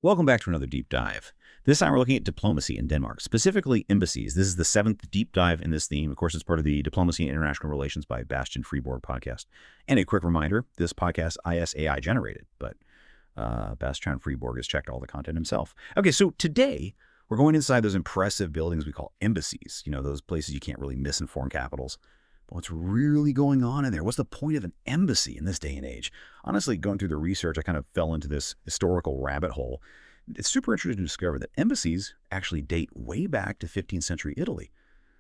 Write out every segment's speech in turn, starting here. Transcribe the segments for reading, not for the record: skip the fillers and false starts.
Welcome back to another deep dive. This time we're looking at diplomacy in Denmark, specifically embassies. This is the seventh deep dive in this theme. Of course, it's part of the Diplomacy and International Relations by Bastian Freeborg podcast. And a quick reminder, this podcast ISAI generated, but Bastian Freeborg has checked all the content himself. Okay, so today we're going inside those impressive buildings we call embassies, those places you can't really miss in foreign capitals. But what's really going on in there? What's the point of an embassy in this day and age? Honestly, going through the research, I kind of fell into this historical rabbit hole. It's super interesting to discover that embassies actually date way back to 15th century Italy.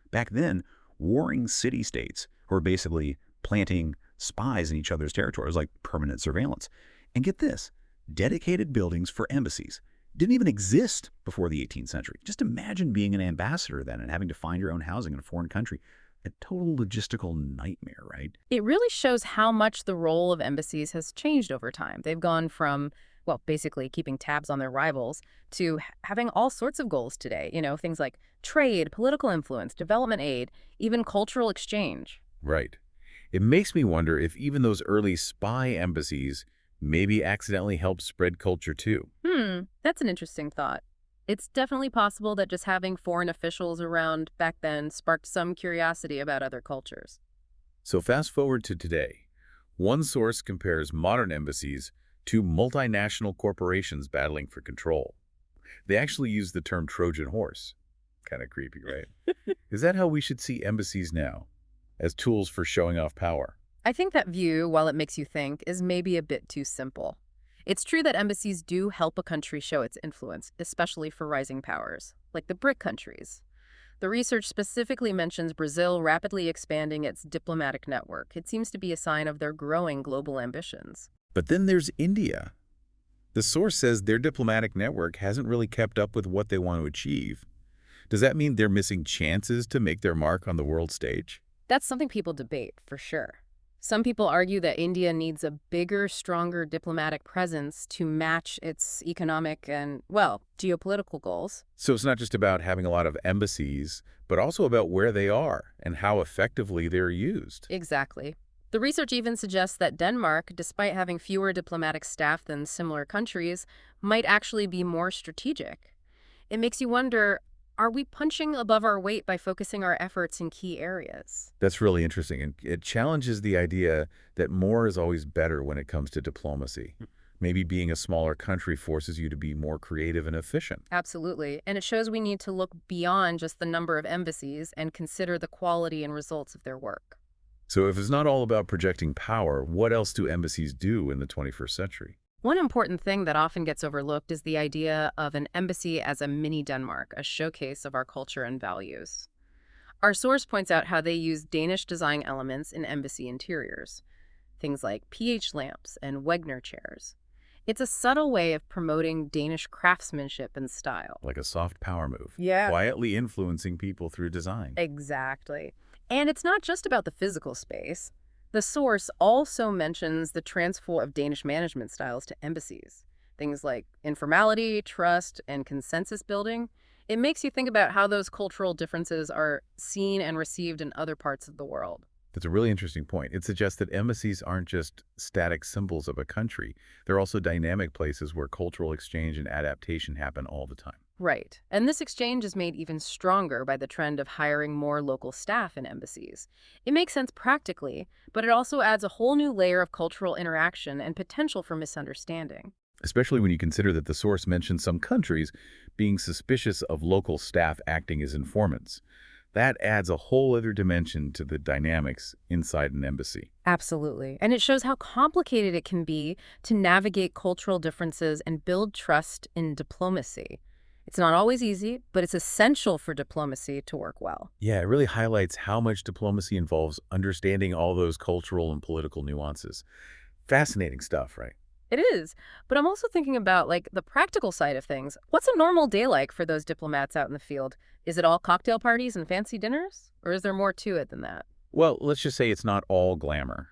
Back then, warring city-states were basically planting spies in each other's territories, like permanent surveillance. And get this, dedicated buildings for embassies didn't even exist before the 18th century. Just imagine being an ambassador then and having to find your own housing in a foreign country. A total logistical nightmare, right? It really shows how much the role of embassies has changed over time. They've gone from, well, basically keeping tabs on their rivals to having all sorts of goals today. Things like trade, political influence, development aid, even cultural exchange. Right. It makes me wonder if even those early spy embassies maybe accidentally helped spread culture too. That's an interesting thought. It's definitely possible that just having foreign officials around back then sparked some curiosity about other cultures. So fast forward to today. One source compares modern embassies to multinational corporations battling for control. They actually use the term Trojan horse. Kind of creepy, right? Is that how we should see embassies now? As tools for showing off power? I think that view, while it makes you think, is maybe a bit too simple. It's true that embassies do help a country show its influence, especially for rising powers, like the BRIC countries. The research specifically mentions Brazil rapidly expanding its diplomatic network. It seems to be a sign of their growing global ambitions. But then there's India. The source says their diplomatic network hasn't really kept up with what they want to achieve. Does that mean they're missing chances to make their mark on the world stage? That's something people debate, for sure. Some people argue that India needs a bigger, stronger diplomatic presence to match its economic and, well, geopolitical goals. So it's not just about having a lot of embassies, but also about where they are and how effectively they're used. Exactly. The research even suggests that Denmark, despite having fewer diplomatic staff than similar countries, might actually be more strategic. It makes you wonder, are we punching above our weight by focusing our efforts in key areas? That's really interesting, and it challenges the idea that more is always better when it comes to diplomacy. Maybe being a smaller country forces you to be more creative and efficient. Absolutely. And it shows we need to look beyond just the number of embassies and consider the quality and results of their work. So if it's not all about projecting power, what else do embassies do in the 21st century? One important thing that often gets overlooked is the idea of an embassy as a mini Denmark, a showcase of our culture and values. Our source points out how they use Danish design elements in embassy interiors, things like PH lamps and Wegner chairs. It's a subtle way of promoting Danish craftsmanship and style. Like a soft power move. Yeah. Quietly influencing people through design. Exactly. And it's not just about the physical space. The source also mentions the transfer of Danish management styles to embassies. Things like informality, trust, and consensus building. It makes you think about how those cultural differences are seen and received in other parts of the world. That's a really interesting point. It suggests that embassies aren't just static symbols of a country. They're also dynamic places where cultural exchange and adaptation happen all the time. Right. And this exchange is made even stronger by the trend of hiring more local staff in embassies. It makes sense practically, but it also adds a whole new layer of cultural interaction and potential for misunderstanding. Especially when you consider that the source mentions some countries being suspicious of local staff acting as informants. That adds a whole other dimension to the dynamics inside an embassy. Absolutely. And it shows how complicated it can be to navigate cultural differences and build trust in diplomacy. It's not always easy, but it's essential for diplomacy to work well. Yeah, it really highlights how much diplomacy involves understanding all those cultural and political nuances. Fascinating stuff, right? It is. But I'm also thinking about, the practical side of things. What's a normal day like for those diplomats out in the field? Is it all cocktail parties and fancy dinners? Or is there more to it than that? Well, let's just say it's not all glamour.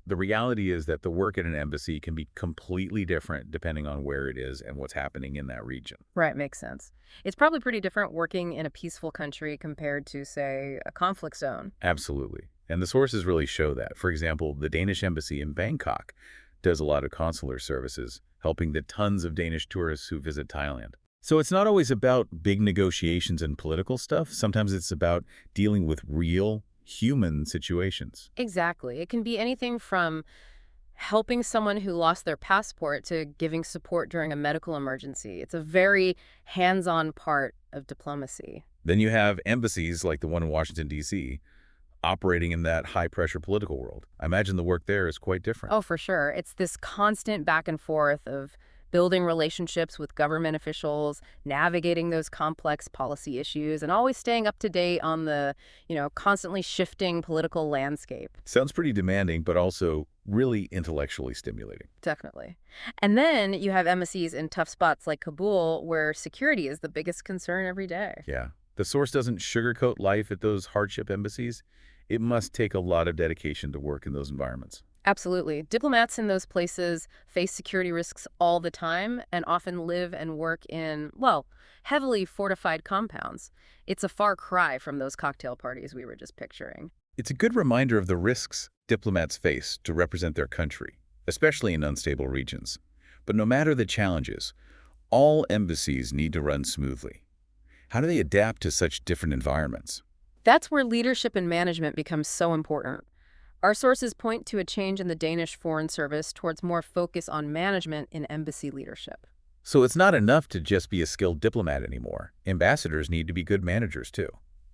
The reality is that the work at an embassy can be completely different depending on where it is and what's happening in that region. Right, makes sense. It's probably pretty different working in a peaceful country compared to, say, a conflict zone. Absolutely. And the sources really show that. For example, the Danish embassy in Bangkok does a lot of consular services, helping the tons of Danish tourists who visit Thailand. So it's not always about big negotiations and political stuff. Sometimes it's about dealing with real human situations. Exactly. It can be anything from helping someone who lost their passport to giving support during a medical emergency. It's a very hands-on part of diplomacy. Then you have embassies like the one in Washington, D.C., operating in that high-pressure political world. I imagine the work there is quite different. Oh, for sure. It's this constant back and forth of building relationships with government officials, navigating those complex policy issues, and always staying up to date on the, constantly shifting political landscape. Sounds pretty demanding, but also really intellectually stimulating. Definitely. And then you have embassies in tough spots like Kabul, where security is the biggest concern every day. Yeah. The source doesn't sugarcoat life at those hardship embassies. It must take a lot of dedication to work in those environments. Absolutely. Diplomats in those places face security risks all the time and often live and work in, well, heavily fortified compounds. It's a far cry from those cocktail parties we were just picturing. It's a good reminder of the risks diplomats face to represent their country, especially in unstable regions. But no matter the challenges, all embassies need to run smoothly. How do they adapt to such different environments? That's where leadership and management becomes so important. Our sources point to a change in the Danish Foreign Service towards more focus on management in embassy leadership. So it's not enough to just be a skilled diplomat anymore. Ambassadors need to be good managers too.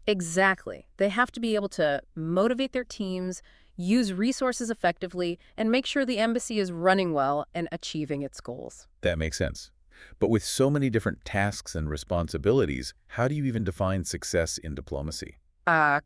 Exactly. They have to be able to motivate their teams, use resources effectively, and make sure the embassy is running well and achieving its goals. That makes sense. But with so many different tasks and responsibilities, how do you even define success in diplomacy?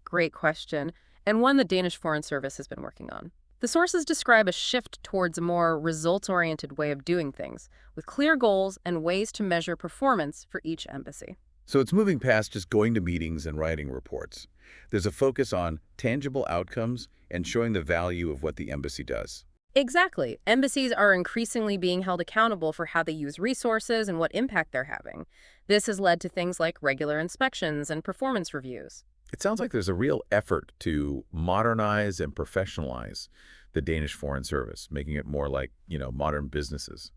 Great question, and one the Danish Foreign Service has been working on. The sources describe a shift towards a more results-oriented way of doing things, with clear goals and ways to measure performance for each embassy. So it's moving past just going to meetings and writing reports. There's a focus on tangible outcomes and showing the value of what the embassy does. Exactly. Embassies are increasingly being held accountable for how they use resources and what impact they're having. This has led to things like regular inspections and performance reviews. It sounds like there's a real effort to modernize and professionalize the Danish Foreign Service, making it more like, modern businesses.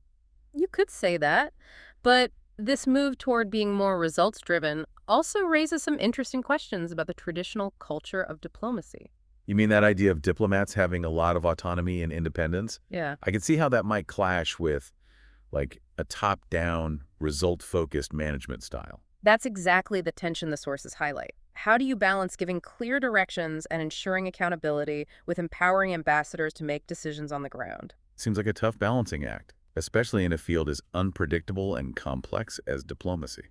You could say that, but this move toward being more results-driven also raises some interesting questions about the traditional culture of diplomacy. You mean that idea of diplomats having a lot of autonomy and independence? Yeah. I can see how that might clash with, like, a top-down, result-focused management style. That's exactly the tension the sources highlight. How do you balance giving clear directions and ensuring accountability with empowering ambassadors to make decisions on the ground? Seems like a tough balancing act, especially in a field as unpredictable and complex as diplomacy.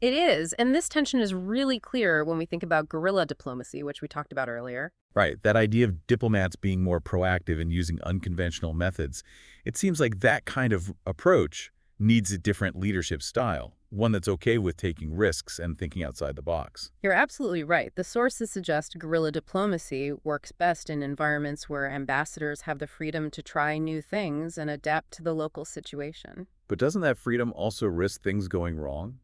It is, and this tension is really clear when we think about guerrilla diplomacy, which we talked about earlier. Right, that idea of diplomats being more proactive and using unconventional methods, it seems like that kind of approach needs a different leadership style, one that's okay with taking risks and thinking outside the box. You're absolutely right. The sources suggest guerrilla diplomacy works best in environments where ambassadors have the freedom to try new things and adapt to the local situation. But doesn't that freedom also risk things going wrong?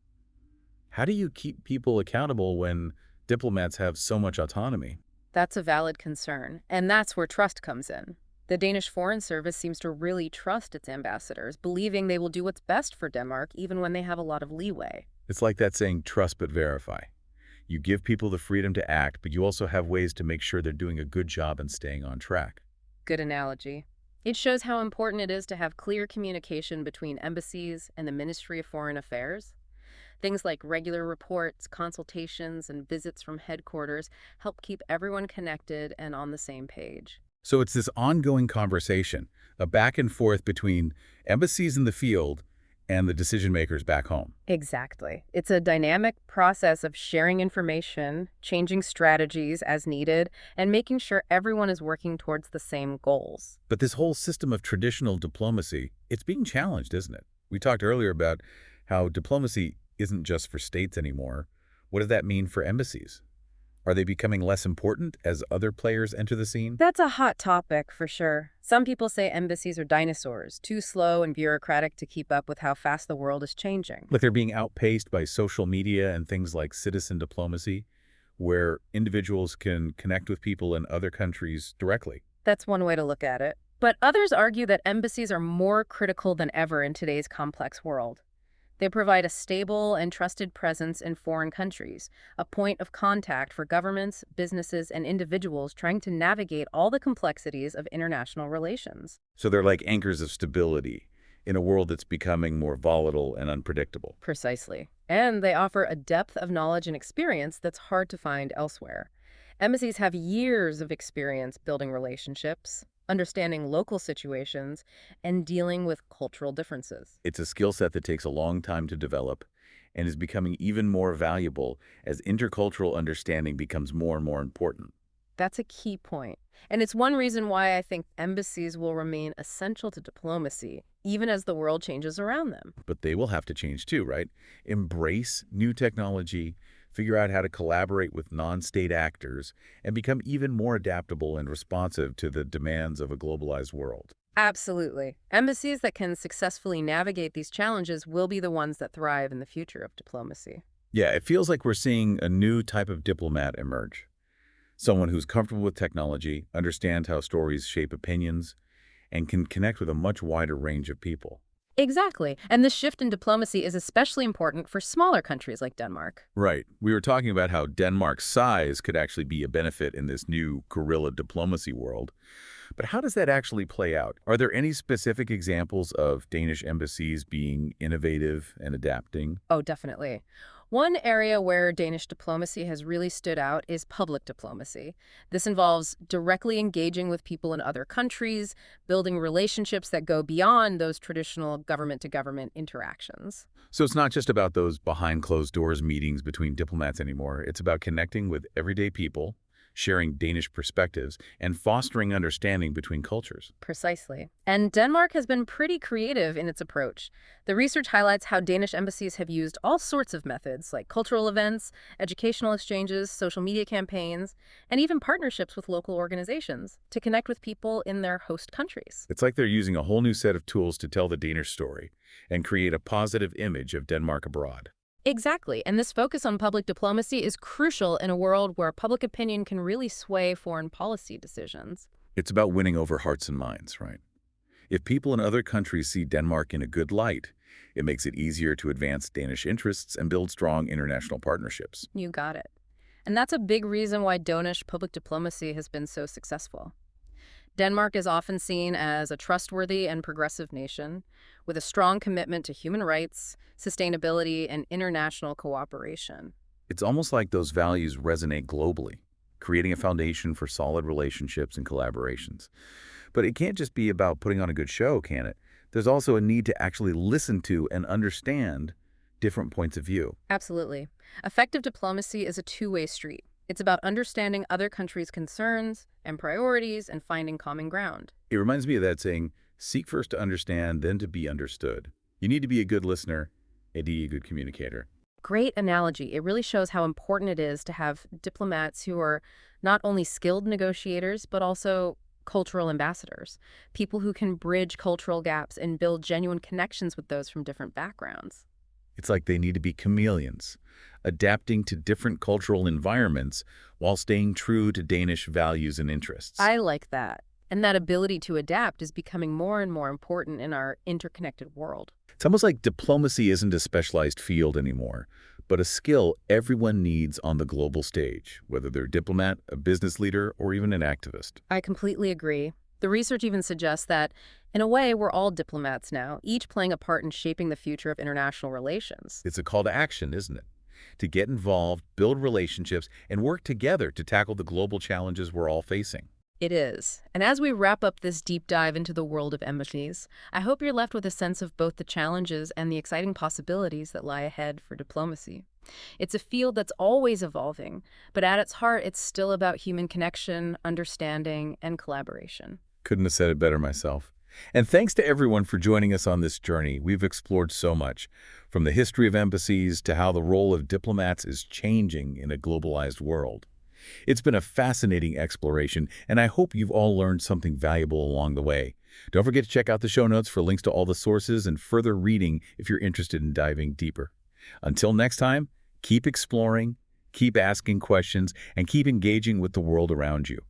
How do you keep people accountable when diplomats have so much autonomy? That's a valid concern, and that's where trust comes in. The Danish Foreign Service seems to really trust its ambassadors, believing they will do what's best for Denmark even when they have a lot of leeway. It's like that saying, trust but verify. You give people the freedom to act, but you also have ways to make sure they're doing a good job and staying on track. Good analogy. It shows how important it is to have clear communication between embassies and the Ministry of Foreign Affairs. Things like regular reports, consultations, and visits from headquarters help keep everyone connected and on the same page. So it's this ongoing conversation, a back and forth between embassies in the field and the decision makers back home. Exactly. It's a dynamic process of sharing information, changing strategies as needed, and making sure everyone is working towards the same goals. But this whole system of traditional diplomacy, it's being challenged, isn't it? We talked earlier about how diplomacy isn't just for states anymore. What does that mean for embassies? Are they becoming less important as other players enter the scene? That's a hot topic for sure. Some people say embassies are dinosaurs, too slow and bureaucratic to keep up with how fast the world is changing. Like they're being outpaced by social media and things like citizen diplomacy, where individuals can connect with people in other countries directly. That's one way to look at it. But others argue that embassies are more critical than ever in today's complex world. They provide a stable and trusted presence in foreign countries, a point of contact for governments, businesses, and individuals trying to navigate all the complexities of international relations. So they're like anchors of stability in a world that's becoming more volatile and unpredictable. Precisely. And they offer a depth of knowledge and experience that's hard to find elsewhere. Embassies have years of experience building relationships, understanding local situations, and dealing with cultural differences. It's a skill set that takes a long time to develop and is becoming even more valuable as intercultural understanding becomes more and more important. That's a key point. And it's one reason why I think embassies will remain essential to diplomacy, even as the world changes around them. But they will have to change too, right? Embrace new technology, figure out how to collaborate with non-state actors, and become even more adaptable and responsive to the demands of a globalized world. Absolutely. Embassies that can successfully navigate these challenges will be the ones that thrive in the future of diplomacy. Yeah, it feels like we're seeing a new type of diplomat emerge. Someone who's comfortable with technology, understands how stories shape opinions, and can connect with a much wider range of people. Exactly. And this shift in diplomacy is especially important for smaller countries like Denmark. Right. We were talking about how Denmark's size could actually be a benefit in this new guerrilla diplomacy world. But how does that actually play out? Are there any specific examples of Danish embassies being innovative and adapting? Oh, definitely. One area where Danish diplomacy has really stood out is public diplomacy. This involves directly engaging with people in other countries, building relationships that go beyond those traditional government-to-government interactions. So it's not just about those behind closed doors meetings between diplomats anymore. It's about connecting with everyday people, sharing Danish perspectives, and fostering understanding between cultures. Precisely. And Denmark has been pretty creative in its approach. The research highlights how Danish embassies have used all sorts of methods, like cultural events, educational exchanges, social media campaigns, and even partnerships with local organizations to connect with people in their host countries. It's like they're using a whole new set of tools to tell the Danish story and create a positive image of Denmark abroad. Exactly, and this focus on public diplomacy is crucial in a world where public opinion can really sway foreign policy decisions. It's about winning over hearts and minds, right? If people in other countries see Denmark in a good light, it makes it easier to advance Danish interests and build strong international partnerships. You got it. And that's a big reason why Danish public diplomacy has been so successful. Denmark is often seen as a trustworthy and progressive nation with a strong commitment to human rights, sustainability, and international cooperation. It's almost like those values resonate globally, creating a foundation for solid relationships and collaborations. But it can't just be about putting on a good show, can it? There's also a need to actually listen to and understand different points of view. Absolutely. Effective diplomacy is a two-way street. It's about understanding other countries' concerns and priorities and finding common ground. It reminds me of that saying, seek first to understand, then to be understood. You need to be a good listener and be a good communicator. Great analogy. It really shows how important it is to have diplomats who are not only skilled negotiators, but also cultural ambassadors, people who can bridge cultural gaps and build genuine connections with those from different backgrounds. It's like they need to be chameleons, adapting to different cultural environments while staying true to Danish values and interests. I like that. And that ability to adapt is becoming more and more important in our interconnected world. It's almost like diplomacy isn't a specialized field anymore, but a skill everyone needs on the global stage, whether they're a diplomat, a business leader, or even an activist. I completely agree. The research even suggests that, in a way, we're all diplomats now, each playing a part in shaping the future of international relations. It's a call to action, isn't it? To get involved, build relationships, and work together to tackle the global challenges we're all facing. It is. And as we wrap up this deep dive into the world of embassies, I hope you're left with a sense of both the challenges and the exciting possibilities that lie ahead for diplomacy. It's a field that's always evolving, but at its heart, it's still about human connection, understanding, and collaboration. Couldn't have said it better myself. And thanks to everyone for joining us on this journey. We've explored so much, from the history of embassies to how the role of diplomats is changing in a globalized world. It's been a fascinating exploration, and I hope you've all learned something valuable along the way. Don't forget to check out the show notes for links to all the sources and further reading if you're interested in diving deeper. Until next time, keep exploring, keep asking questions, and keep engaging with the world around you.